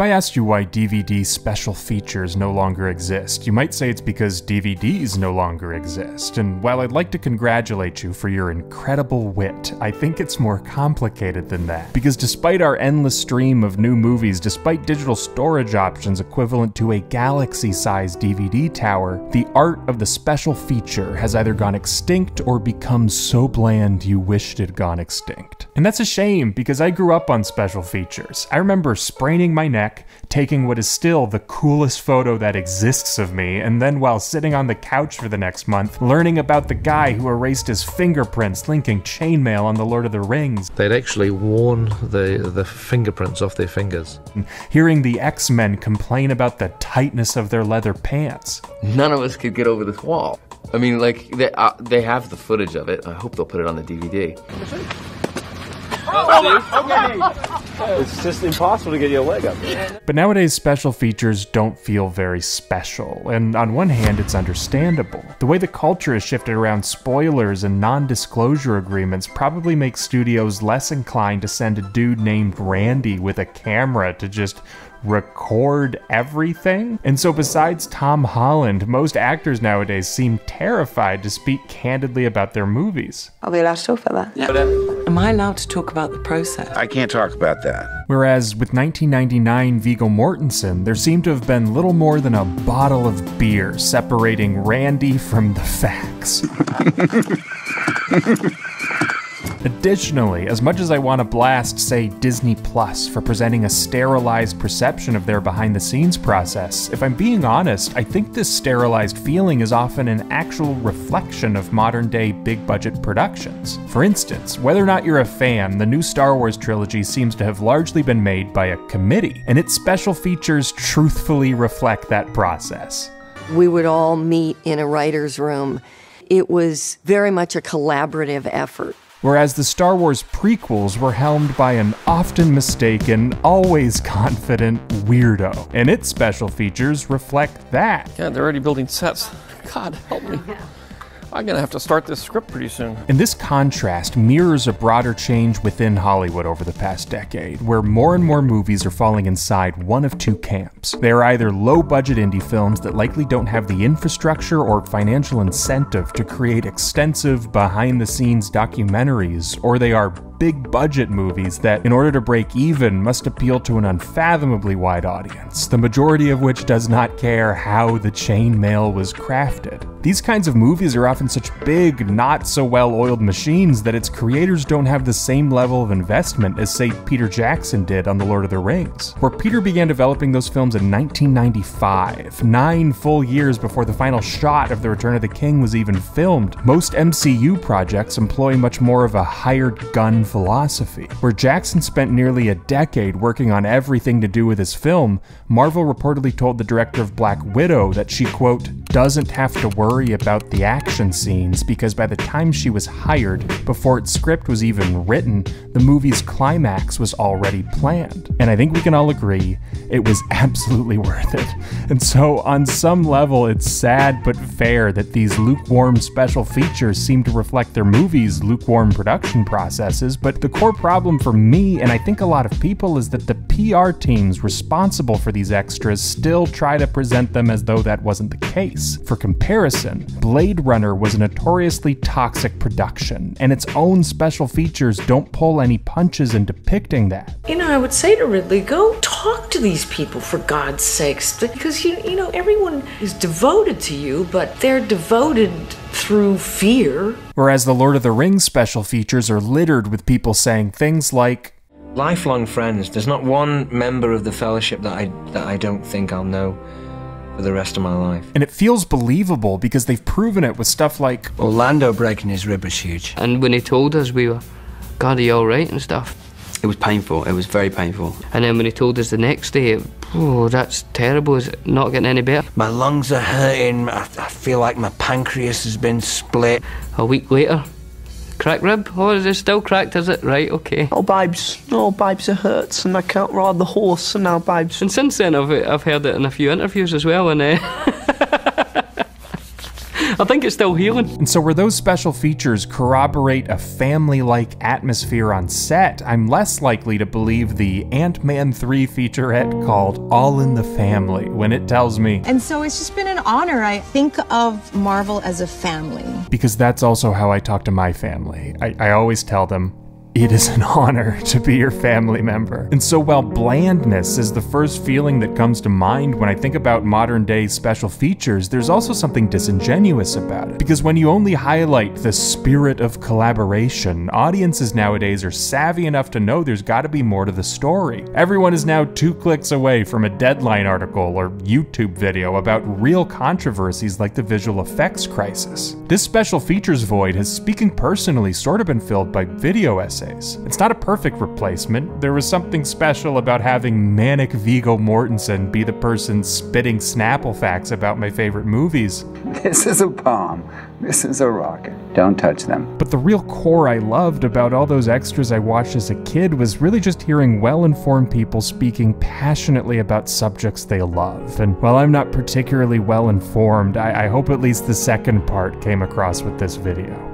If I asked you why DVD special features no longer exist, you might say it's because DVDs no longer exist. And while I'd like to congratulate you for your incredible wit, I think it's more complicated than that. Because despite our endless stream of new movies, despite digital storage options equivalent to a galaxy-sized DVD tower, the art of the special feature has either gone extinct or become so bland you wished it had gone extinct. And that's a shame, because I grew up on special features. I remember spraining my neck, taking what is still the coolest photo that exists of me, and then while sitting on the couch for the next month, learning about the guy who erased his fingerprints linking chainmail on the Lord of the Rings. They'd actually worn the fingerprints off their fingers. Hearing the X-Men complain about the tightness of their leather pants. None of us could get over this wall. I mean, like, they have the footage of it. I hope they'll put it on the DVD. It's just impossible to get your leg up. But nowadays, special features don't feel very special, and on one hand, it's understandable. The way the culture has shifted around spoilers and non-disclosure agreements probably makes studios less inclined to send a dude named Randy with a camera to just record everything. And so besides Tom Holland, most actors nowadays seem terrified to speak candidly about their movies. Are we allowed to talk about that? Yeah. Am I allowed to talk about the process? I can't talk about that. Whereas with 1999 Viggo Mortensen, there seemed to have been little more than a bottle of beer separating Randy from the facts. Additionally, as much as I want to blast, say, Disney Plus for presenting a sterilized perception of their behind-the-scenes process, if I'm being honest, I think this sterilized feeling is often an actual reflection of modern-day big-budget productions. For instance, whether or not you're a fan, the new Star Wars trilogy seems to have largely been made by a committee, and its special features truthfully reflect that process. We would all meet in a writer's room. It was very much a collaborative effort. Whereas the Star Wars prequels were helmed by an often mistaken, always confident weirdo. And its special features reflect that. Yeah, they're already building sets. God, help me. I'm gonna have to start this script pretty soon. And this contrast mirrors a broader change within Hollywood over the past decade, where more and more movies are falling inside one of two camps. They are either low-budget indie films that likely don't have the infrastructure or financial incentive to create extensive, behind-the-scenes documentaries, or they are big-budget movies that, in order to break even, must appeal to an unfathomably wide audience, the majority of which does not care how the chainmail was crafted. These kinds of movies are often such big, not-so-well-oiled machines that its creators don't have the same level of investment as, say, Peter Jackson did on The Lord of the Rings, where Peter began developing those films in 1995, 9 full years before the final shot of The Return of the King was even filmed. Most MCU projects employ much more of a hired-gun philosophy. Where Jackson spent nearly a decade working on everything to do with his film, Marvel reportedly told the director of Black Widow that she, quote, doesn't have to worry about the action scenes because by the time she was hired, before its script was even written, the movie's climax was already planned. And I think we can all agree it was absolutely worth it. And so on some level, it's sad but fair that these lukewarm special features seem to reflect their movies' lukewarm production processes, but the core problem for me, and I think a lot of people, is that the PR teams responsible for these extras still try to present them as though that wasn't the case. For comparison, Blade Runner was a notoriously toxic production, and its own special features don't pull any punches in depicting that. You know, I would say to Ridley, go talk to these people for God's sakes, because you know, everyone is devoted to you, but they're devoted through fear. Whereas the Lord of the Rings special features are littered with people saying things like, lifelong friends. There's not one member of the Fellowship that I don't think I'll know for the rest of my life. And it feels believable because they've proven it with stuff like Orlando breaking his rib was huge. And when he told us, we were, God, are you alright and stuff? It was painful. It was very painful. And then when he told us the next day, oh, that's terrible. Is it not getting any better? My lungs are hurting. I feel like my pancreas has been split. A week later, cracked rib? Oh, is it still cracked, is it? Right, okay. Oh, babes, it hurts and I can't ride the horse and now, babes. And since then, I've heard it in a few interviews as well, and I think it's still healing. And so where those special features corroborate a family-like atmosphere on set, I'm less likely to believe the Ant-Man 3 featurette called All in the Family when it tells me. And so it's just been an honor. I think of Marvel as a family. Because that's also how I talk to my family. I always tell them, it is an honor to be your family member. And so while blandness is the first feeling that comes to mind when I think about modern day special features, there's also something disingenuous about it. Because when you only highlight the spirit of collaboration, audiences nowadays are savvy enough to know there's gotta be more to the story. Everyone is now 2 clicks away from a Deadline article or YouTube video about real controversies like the visual effects crisis. This special features void has, speaking personally, sort of been filled by video essays. It's not a perfect replacement. There was something special about having manic Viggo Mortensen be the person spitting Snapple facts about my favorite movies. This is a bomb. This is a rocket. Don't touch them. But the real core I loved about all those extras I watched as a kid was really just hearing well-informed people speaking passionately about subjects they love. And while I'm not particularly well-informed, I hope at least the second part came across with this video.